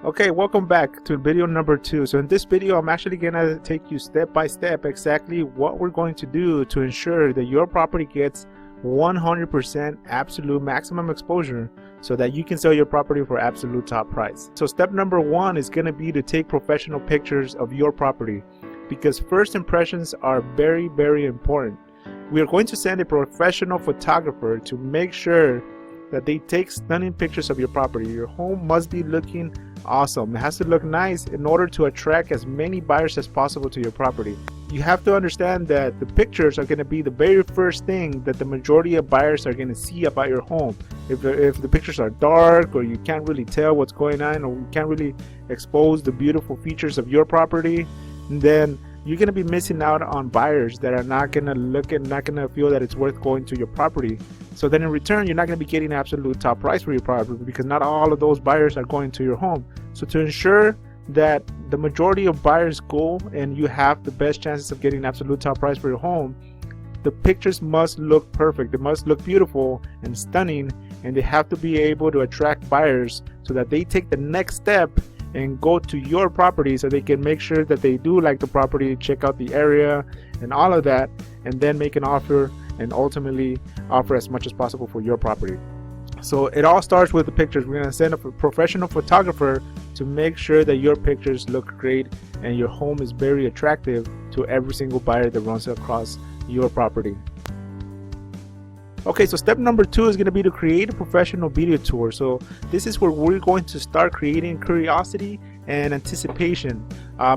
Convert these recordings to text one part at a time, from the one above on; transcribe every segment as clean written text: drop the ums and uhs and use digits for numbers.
Okay, welcome back to video number 2. So in this video, I'm actually going to take you step by step exactly what we're going to do to ensure that your property gets 100% absolute maximum exposure so that you can sell your property for absolute top price. So step number 1 is going to be to take professional pictures of your property, because first impressions are very, very important. We are going to send a professional photographer to make sure that they take stunning pictures of your property. Your home must be looking awesome. It has to look nice in order to attract as many buyers as possible to your property. You have to understand that the pictures are going to be the very first thing that the majority of buyers are going to see about your home. If the pictures are dark, or you can't really tell what's going on, or you can't really expose the beautiful features of your property, then you're going to be missing out on buyers that are not going to look and not going to feel that it's worth going to your property. So then in return, you're not going to be getting absolute top price for your property, because not all of those buyers are going to your home. So to ensure that the majority of buyers go and you have the best chances of getting absolute top price for your home, the pictures must look perfect. They must look beautiful and stunning, and they have to be able to attract buyers so that they take the next step and go to your property, so they can make sure that they do like the property, check out the area and all of that, and then make an offer and ultimately offer as much as possible for your property. So it all starts with the pictures. We're going to send a professional photographer to make sure that your pictures look great and your home is very attractive to every single buyer that runs across your property. Okay, so step number 2 is going to be to create a professional video tour. So this is where we're going to start creating curiosity and anticipation,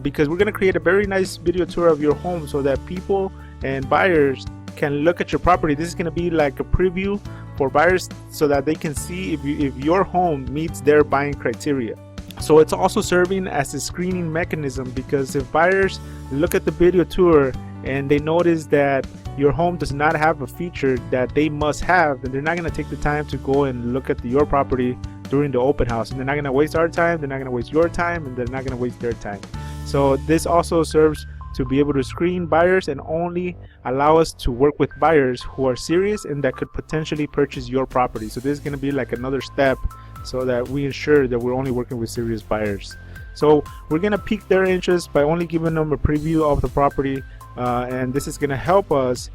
because we're going to create a very nice video tour of your home so that people and buyers can look at your property. This is going to be like a preview for buyers so that they can see if your home meets their buying criteria. So it's also serving as a screening mechanism, because if buyers look at the video tour and they notice that your home does not have a feature that they must have, then they're not going to take the time to go and look at your property during the open house, and they're not going to waste our time, they're not going to waste your time, and they're not going to waste their time. So this also serves to be able to screen buyers and only allow us to work with buyers who are serious and that could potentially purchase your property. So this is going to be like another step so that we ensure that we're only working with serious buyers. So we're going to pique their interest by only giving them a preview of the property, and this is going to help us,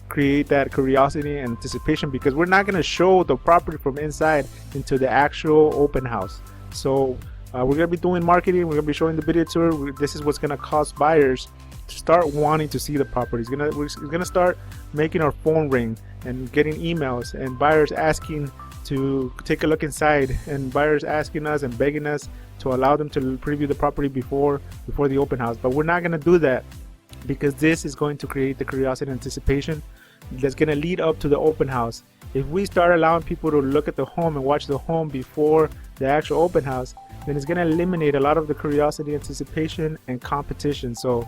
create that curiosity and anticipation, because we're not going to show the property from inside into the actual open house. So we're going to be doing marketing, we're going to be showing the video tour. This is what's going to cause buyers to start wanting to see the property. We're going to start making our phone ring and getting emails, and buyers asking to take a look inside, and buyers asking us and begging us to allow them to preview the property before the open house. But we're not going to do that, because this is going to create the curiosity and anticipation that's going to lead up to the open house. If we start allowing people to look at the home and watch the home before the actual open house, then it's going to eliminate a lot of the curiosity, anticipation, and competition. So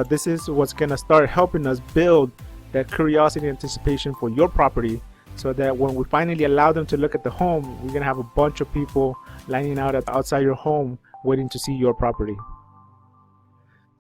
this is what's going to start helping us build that curiosity and anticipation for your property, so that when we finally allow them to look at the home, we're going to have a bunch of people lining out outside your home waiting to see your property.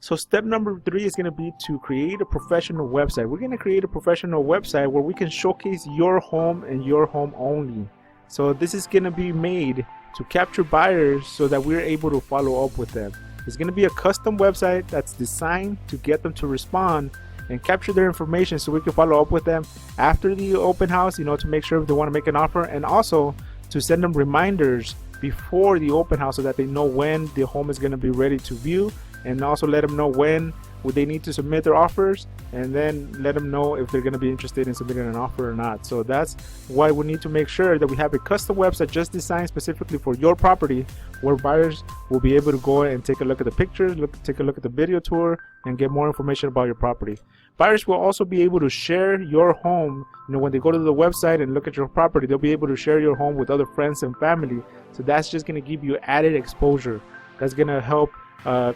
So step number 3 is going to be to create a professional website. We're going to create a professional website where we can showcase your home and your home only. So this is going to be made to capture buyers so that we're able to follow up with them. It's going to be a custom website that's designed to get them to respond and capture their information so we can follow up with them after the open house, to make sure if they want to make an offer, and also to send them reminders before the open house so that they know when the home is going to be ready to view, and also let them know when would they need to submit their offers, and then let them know if they're going to be interested in submitting an offer or not. So that's why we need to make sure that we have a custom website just designed specifically for your property, where buyers will be able to go and take a look at the pictures, take a look at the video tour, and get more information about your property. Buyers will also be able to share your home. When they go to the website and look at your property, they'll be able to share your home with other friends and family. So that's just going to give you added exposure. That's going to help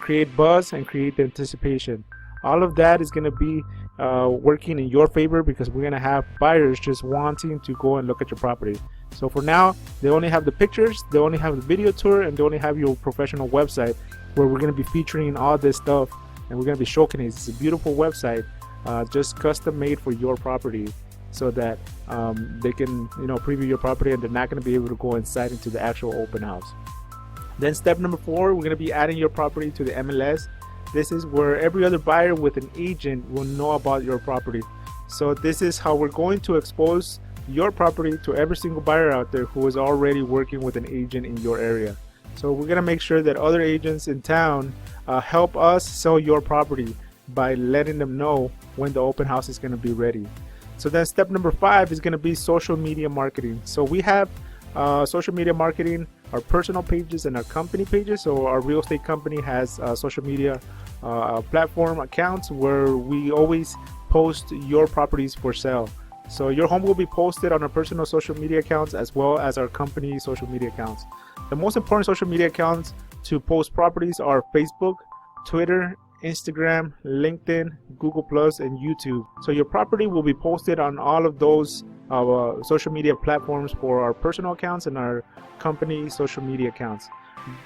create buzz and create the anticipation. All of that is going to be working in your favor, because we're going to have buyers just wanting to go and look at your property. So for now, they only have the pictures, they only have the video tour, and they only have your professional website, where we're going to be featuring all this stuff, and we're going to be showcasing. It's a beautiful website, just custom made for your property, so that they can preview your property, and they're not going to be able to go inside into the actual open house. Then step number 4, we're going to be adding your property to the MLS. This is where every other buyer with an agent will know about your property. So this is how we're going to expose your property to every single buyer out there who is already working with an agent in your area. So we're going to make sure that other agents in town help us sell your property by letting them know when the open house is going to be ready. So then step number 5 is going to be social media marketing. So we have social media marketing, our personal pages and our company pages. So our real estate company has social media platform accounts where we always post your properties for sale. So your home will be posted on our personal social media accounts as well as our company social media accounts. The most important social media accounts to post properties are Facebook, Twitter, Instagram, LinkedIn, Google+, and YouTube. So your property will be posted on all of those social media platforms for our personal accounts and our company social media accounts.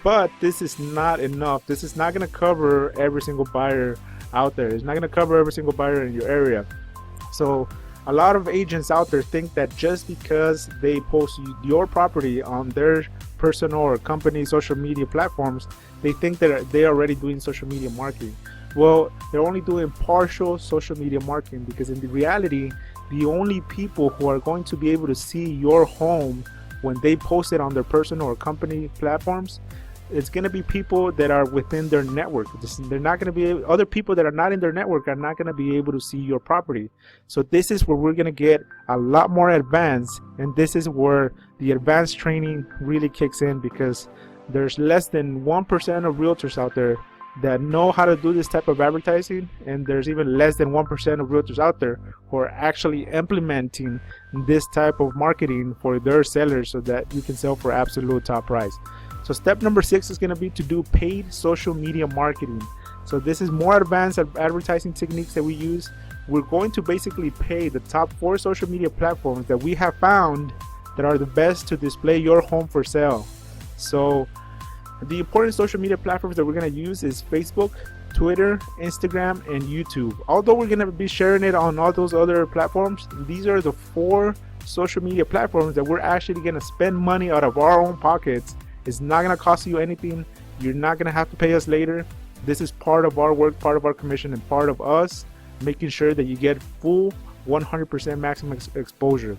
But this is not enough. This is not going to cover every single buyer out there. It's not going to cover every single buyer in your area. So a lot of agents out there think that just because they post your property on their personal or company social media platforms, they think that they're already doing social media marketing. Well, they're only doing partial social media marketing, because in the reality, the only people who are going to be able to see your home when they post it on their personal or company platforms, it's going to be people that are within their network. They're not going to be other people that are not in their network are not going to be able to see your property. So this is where we're going to get a lot more advanced, and this is where the advanced training really kicks in, because there's less than 1% of realtors out there that know how to do this type of advertising, and there's even less than 1% of realtors out there who are actually implementing this type of marketing for their sellers so that you can sell for absolute top price. So step number 6 is going to be to do paid social media marketing. So this is more advanced advertising techniques that we use. We're going to basically pay the top 4 social media platforms that we have found that are the best to display your home for sale. So the important social media platforms that we're going to use is Facebook, Twitter, Instagram, and YouTube. Although we're going to be sharing it on all those other platforms, these are the 4 social media platforms that we're actually going to spend money out of our own pockets. It's not going to cost you anything. You're not going to have to pay us later. This is part of our work, part of our commission, and part of us making sure that you get full 100% maximum exposure.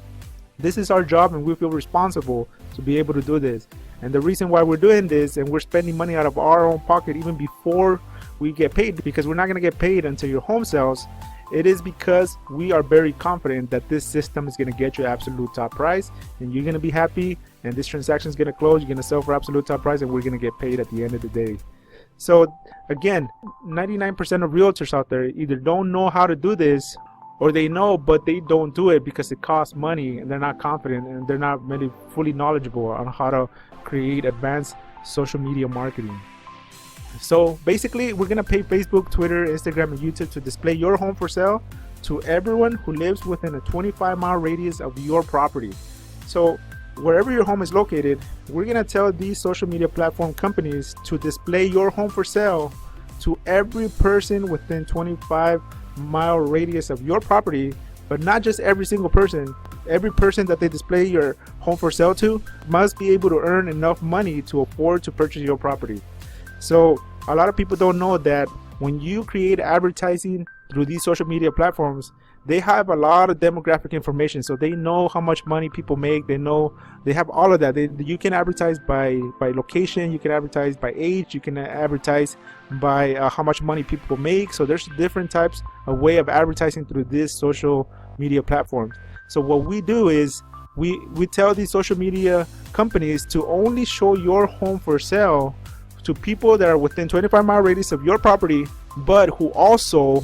This is our job, and we feel responsible to be able to do this. And the reason why we're doing this and we're spending money out of our own pocket even before we get paid, because we're not going to get paid until your home sells, it is because we are very confident that this system is going to get you absolute top price, and you're going to be happy, and this transaction is going to close. You're going to sell for absolute top price, and we're going to get paid at the end of the day. So again, 99% of realtors out there either don't know how to do this, or they know but they don't do it because it costs money, and they're not confident, and they're not really fully knowledgeable on how to create advanced social media marketing. So basically, we're gonna pay Facebook, Twitter, Instagram, and YouTube to display your home for sale to everyone who lives within a 25-mile radius of your property. So wherever your home is located, we're gonna tell these social media platform companies to display your home for sale to every person within 25-mile radius of your property, but not just every single person. Every person that they display your home for sale to must be able to earn enough money to afford to purchase your property. So a lot of people don't know that when you create advertising through these social media platforms, they have a lot of demographic information. So they know how much money people make. They know, they have all of that. You can advertise by location, you can advertise by age, you can advertise by how much money people make. So there's different types of way of advertising through these social media platforms. So what we do is we tell these social media companies to only show your home for sale to people that are within 25-mile radius of your property, but who also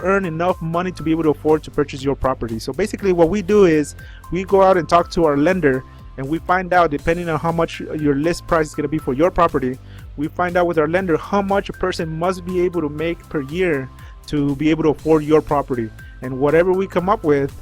earn enough money to be able to afford to purchase your property. So basically what we do is we go out and talk to our lender, and we find out, depending on how much your list price is going to be for your property, we find out with our lender how much a person must be able to make per year to be able to afford your property. And whatever we come up with,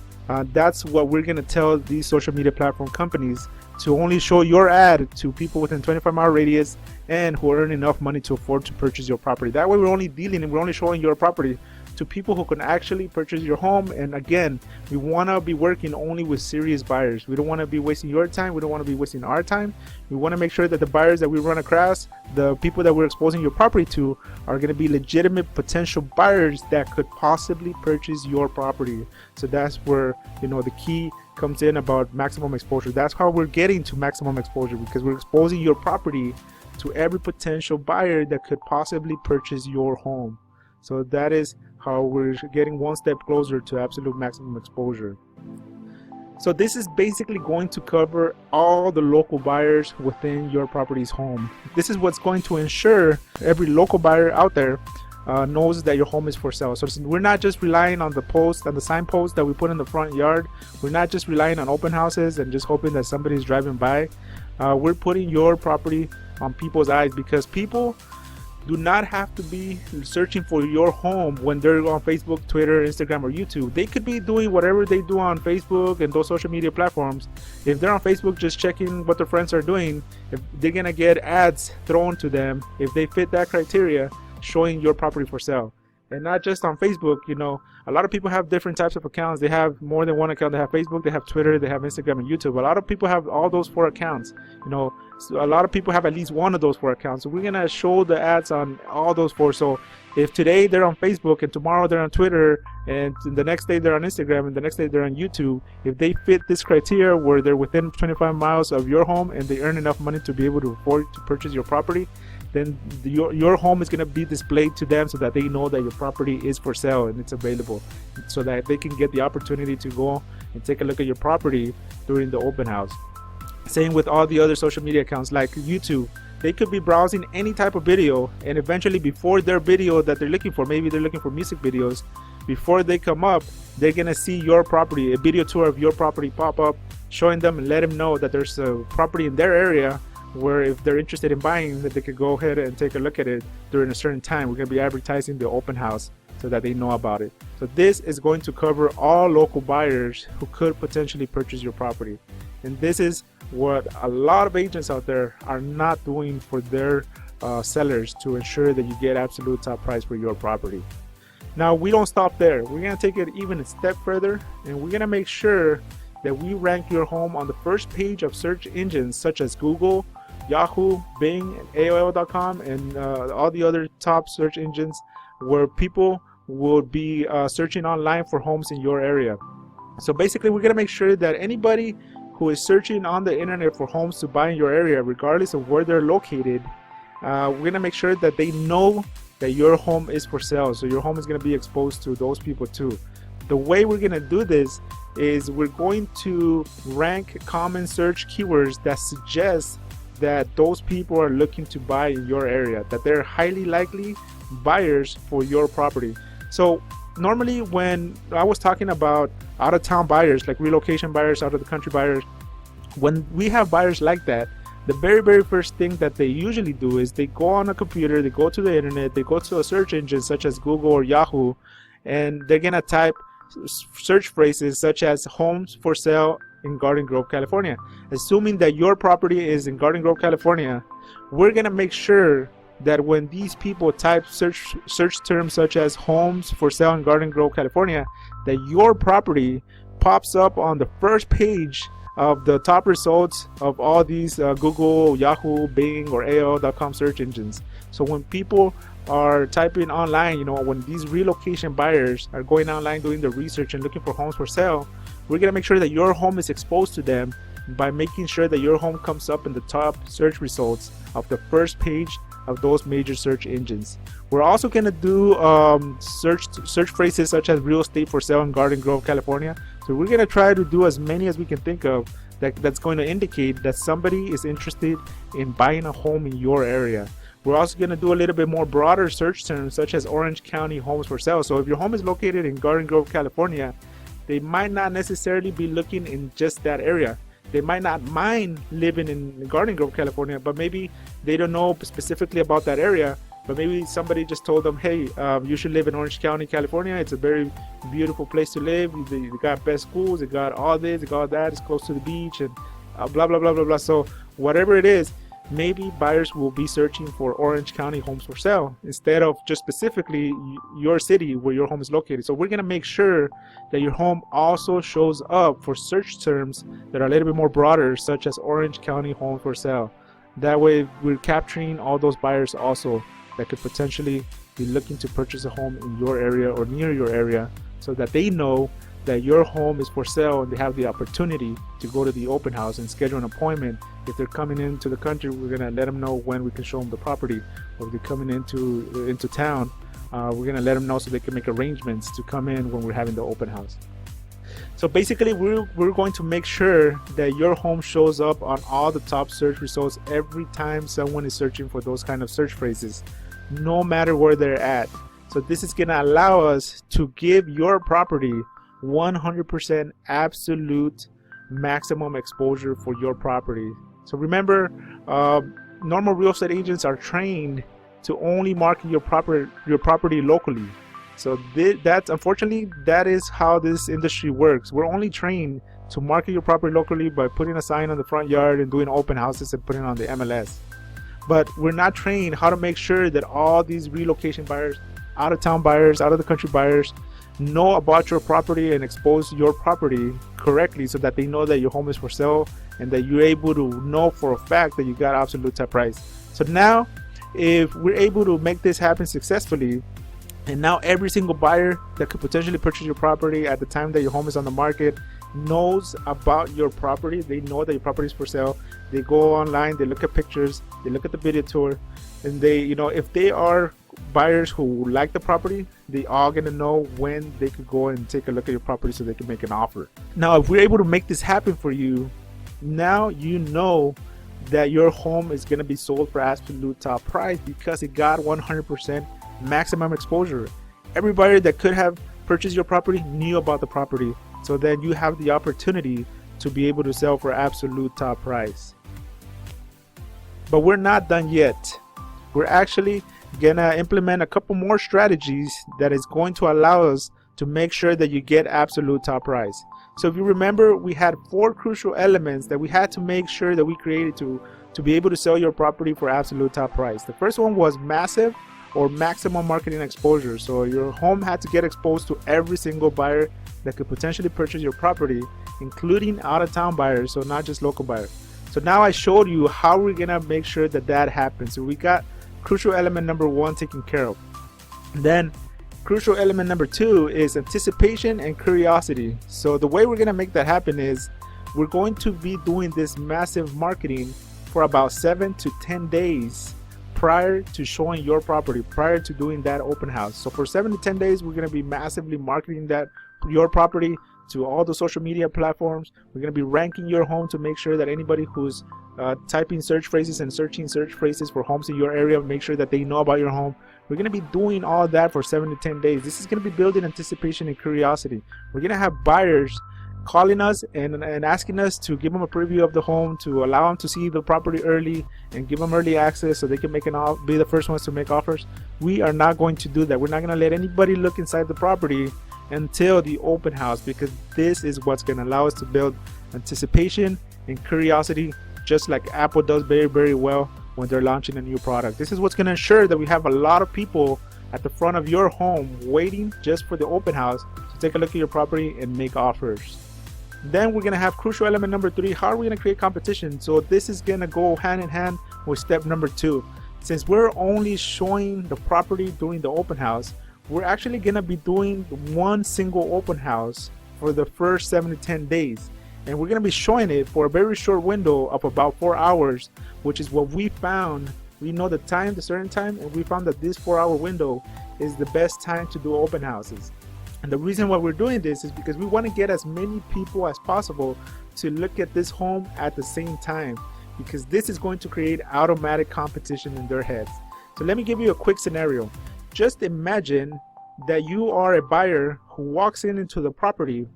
that's what we're going to tell these social media platform companies to only show your ad to people within 25-mile radius and who earn enough money to afford to purchase your property. That way we're only dealing and we're only showing your property to people who can actually purchase your home. And again, we want to be working only with serious buyers. We don't want to be wasting your time. We don't want to be wasting our time. We want to make sure that the buyers that we run across, the people that we're exposing your property to, are going to be legitimate potential buyers that could possibly purchase your property. So that's where, the key comes in about maximum exposure. That's how we're getting to maximum exposure, because we're exposing your property to every potential buyer that could possibly purchase your home. So that is how we're getting one step closer to absolute maximum exposure. So this is basically going to cover all the local buyers within your property's home. This is what's going to ensure every local buyer out there knows that your home is for sale. So we're not just relying on the post and the signpost that we put in the front yard. We're not just relying on open houses and just hoping that somebody's driving by. We're putting your property on people's eyes, because people do not have to be searching for your home when they're on Facebook, Twitter, Instagram, or YouTube. They could be doing whatever they do on Facebook and those social media platforms. If they're on Facebook just checking what their friends are doing, if they're gonna get ads thrown to them if they fit that criteria, showing your property for sale. And not just on Facebook. A lot of people have different types of accounts. They have more than one account. They have Facebook, they have Twitter, they have Instagram and YouTube. A lot of people have all those 4 accounts. So a lot of people have at least one of those 4 accounts. So we're gonna show the ads on all those 4. So if today they're on Facebook and tomorrow they're on Twitter and the next day they're on Instagram and the next day they're on YouTube, if they fit this criteria where they're within 25 miles of your home and they earn enough money to be able to afford to purchase your property, then your home is going to be displayed to them so that they know that your property is for sale and it's available, so that they can get the opportunity to go and take a look at your property during the open house. Same with all the other social media accounts like YouTube. They could be browsing any type of video, and eventually before their video that they're looking for, maybe they're looking for music videos, before they come up, they're going to see your property, a video tour of your property pop up, showing them and let them know that there's a property in their area where if they're interested in buying, that they could go ahead and take a look at it during a certain time. We're going to be advertising the open house so that they know about it. So this is going to cover all local buyers who could potentially purchase your property. And this is what a lot of agents out there are not doing for their sellers to ensure that you get absolute top price for your property. Now, we don't stop there. We're going to take it even a step further, and we're going to make sure that we rank your home on the first page of search engines such as Google, Yahoo, Bing, and AOL.com, and all the other top search engines where people will be searching online for homes in your area. So basically, we're going to make sure that anybody who is searching on the internet for homes to buy in your area, regardless of where they're located, we're going to make sure that they know that your home is for sale. So your home is going to be exposed to those people too. The way we're going to do this is we're going to rank common search keywords that suggest that those people are looking to buy in your area, that they're highly likely buyers for your property. So normally when I was talking about out-of-town buyers, like relocation buyers, out-of-the-country buyers, when we have buyers like that, the very first thing that they usually do is they go on a computer, they go to the internet, they go to a search engine such as Google or Yahoo, and they're gonna type search phrases such as homes for sale in Garden Grove, California. Assuming that your property is in Garden Grove, California, we're gonna make sure that when these people type search terms such as homes for sale in Garden Grove, California, that your property pops up on the first page of the top results of all these Google, Yahoo, Bing, or AOL.com search engines. So when people are typing online, when these relocation buyers are going online doing the research and looking for homes for sale, we're going to make sure that your home is exposed to them by making sure that your home comes up in the top search results of the first page of those major search engines. We're also going to do search phrases such as real estate for sale in Garden Grove, California. So we're going to try to do as many as we can think of that's going to indicate that somebody is interested in buying a home in your area. We're also going to do a little bit more broader search terms such as Orange County homes for sale. So if your home is located in Garden Grove, California, they might not necessarily be looking in just that area. They might not mind living in Garden Grove, California, but maybe they don't know specifically about that area. But maybe somebody just told them, hey, you should live in Orange County, California. It's a very beautiful place to live. They got best schools. They got all this, they got all that. It's close to the beach and blah, blah, blah, blah, blah. So whatever it is, maybe buyers will be searching for Orange County homes for sale instead of just specifically your city where your home is located. So we're going to make sure that your home also shows up for search terms that are a little bit more broader, such as Orange County home for sale. That way we're capturing all those buyers also that could potentially be looking to purchase a home in your area or near your area, so that they know that your home is for sale and they have the opportunity to go to the open house and schedule an appointment. If they're coming into the country, we're gonna let them know when we can show them the property. Or if they're coming into town, we're gonna let them know so they can make arrangements to come in when we're having the open house. So basically, we're going to make sure that your home shows up on all the top search results every time someone is searching for those kind of search phrases, no matter where they're at. So this is gonna allow us to give your property 100% absolute maximum exposure for your property. So remember, normal real estate agents are trained to only market your property locally. So that's unfortunately, that is how this industry works. We're only trained to market your property locally by putting a sign on the front yard and doing open houses and putting it on the MLS. But we're not trained how to make sure that all these relocation buyers, out of town buyers, out of the country buyers, know about your property and expose your property correctly, so that they know that your home is for sale and that you're able to know for a fact that you got absolute top price. So now, if we're able to make this happen successfully, and now every single buyer that could potentially purchase your property at the time that your home is on the market knows about your property, they know that your property is for sale, they go online, they look at pictures, they look at the video tour, and they, if they are buyers who like the property, they are going to know when they could go and take a look at your property so they can make an offer. Now, if we're able to make this happen for you, now you know that your home is going to be sold for absolute top price because it got 100% maximum exposure. Every buyer that could have purchased your property knew about the property, so then you have the opportunity to be able to sell for absolute top price. But we're not done yet. We're actually gonna implement a couple more strategies that is going to allow us to make sure that you get absolute top price. So if you remember, we had 4 crucial elements that we had to make sure that we created to be able to sell your property for absolute top price. The first one was massive or maximum marketing exposure. So your home had to get exposed to every single buyer that could potentially purchase your property, including out-of-town buyers, so not just local buyers. So now I showed you how we're gonna make sure that that happens. So we got crucial element number 1 taken care of. Then crucial element number 2 is anticipation and curiosity. So the way we're gonna make that happen is we're going to be doing this massive marketing for about 7 to 10 days prior to showing your property, prior to doing that open house. So for 7 to 10 days, we're gonna be massively marketing your property to all the social media platforms. We're going to be ranking your home to make sure that anybody who's typing search phrases and searching search phrases for homes in your area, make sure that they know about your home. We're going to be doing all that for 7 to 10 days. This is going to be building anticipation and curiosity. We're going to have buyers calling us and asking us to give them a preview of the home, to allow them to see the property early and give them early access so they can be the first ones to make offers. We are not going to do that. We're not going to let anybody look inside the property until the open house, because this is what's going to allow us to build anticipation and curiosity, just like Apple does very, very well when they're launching a new product. This is what's going to ensure that we have a lot of people at the front of your home waiting just for the open house to take a look at your property and make offers. Then we're going to have crucial element number 3. How are we going to create competition? So this is going to go hand in hand with step number 2. Since we're only showing the property during the open house, we're actually going to be doing one single open house for the first 7 to 10 days. And we're going to be showing it for a very short window of about 4 hours, which is what we found. We know the certain time, and we found that this 4-hour window is the best time to do open houses. And the reason why we're doing this is because we want to get as many people as possible to look at this home at the same time, because this is going to create automatic competition in their heads. So let me give you a quick scenario. Just imagine that you are a buyer who walks into the property.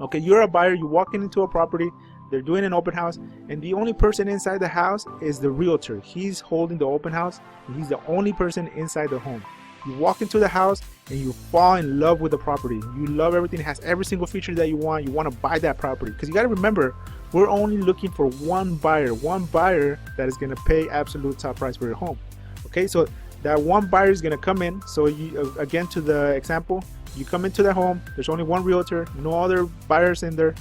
Okay, you're a buyer, you're walking into a property, they're doing an open house, and the only person inside the house is the realtor. He's holding the open house, and he's the only person inside the home. You walk into the house and you fall in love with the property. You love everything. It has every single feature that you want. You want to buy that property, because you got to remember, we're only looking for one buyer that is going to pay absolute top price for your home. Okay, so that one buyer is going to come in. So you, again, to the example, you come into the home, there's only one realtor, no other buyers in there,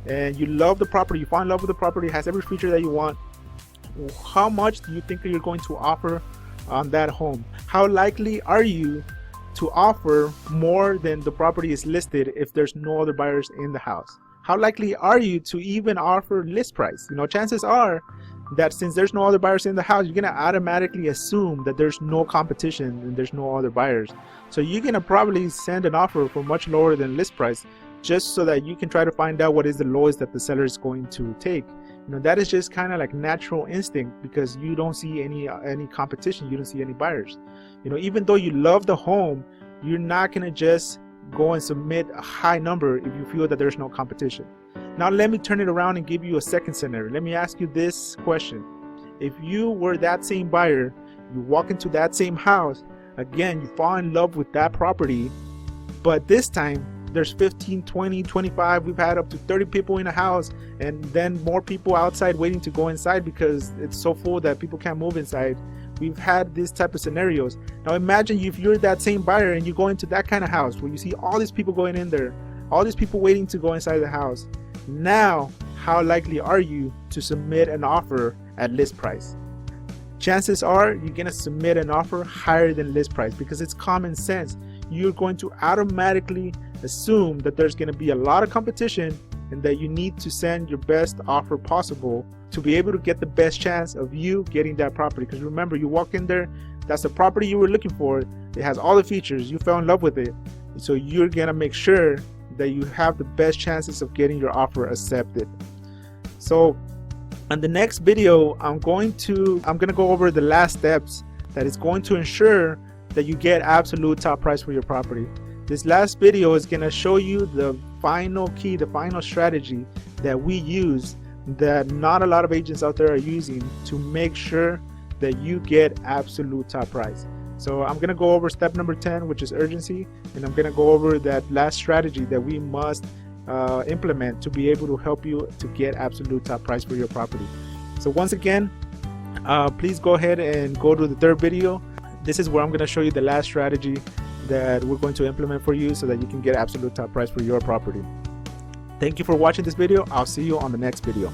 and you love the property, you fall in love with the property, it has every feature that you want. How much do you think you're going to offer on that home? How likely are you to offer more than the property is listed if there's no other buyers in the house? How likely are you to even offer list price? You know, chances are that since there's no other buyers in the house, you're gonna automatically assume that there's no competition and there's no other buyers. So you're gonna probably send an offer for much lower than list price, just so that you can try to find out what is the lowest that the seller is going to take. You know, that is just kind of like natural instinct, because you don't see any competition, you don't see any buyers. You know, even though you love the home, you're not gonna just go and submit a high number if you feel that there's no competition. Now let me turn it around and give you a second scenario. Let me ask you this question. If you were that same buyer, you walk into that same house, again, you fall in love with that property, but this time there's 15, 20, 25, we've had up to 30 people in a house, and then more people outside waiting to go inside because it's so full that people can't move inside. We've had these type of scenarios. Now imagine if you're that same buyer and you go into that kind of house where you see all these people going in there, all these people waiting to go inside the house. Now, how likely are you to submit an offer at list price? Chances are you're gonna submit an offer higher than list price, because it's common sense. You're going to automatically assume that there's going to be a lot of competition and that you need to send your best offer possible to be able to get the best chance of you getting that property. Because remember, you walk in there, that's the property you were looking for, it has all the features, you fell in love with it, so you're going to make sure that you have the best chances of getting your offer accepted. So on the next video, I'm going to go over the last steps that is going to ensure that you get absolute top price for your property. This last video is going to show you the final key, the final strategy that we use that not a lot of agents out there are using to make sure that you get absolute top price. So I'm going to go over step number 10, which is urgency, and I'm going to go over that last strategy that we must implement to be able to help you to get absolute top price for your property. So once again, please go ahead and go to the third video. This is where I'm going to show you the last strategy that we're going to implement for you so that you can get absolute top price for your property. Thank you for watching this video. I'll see you on the next video.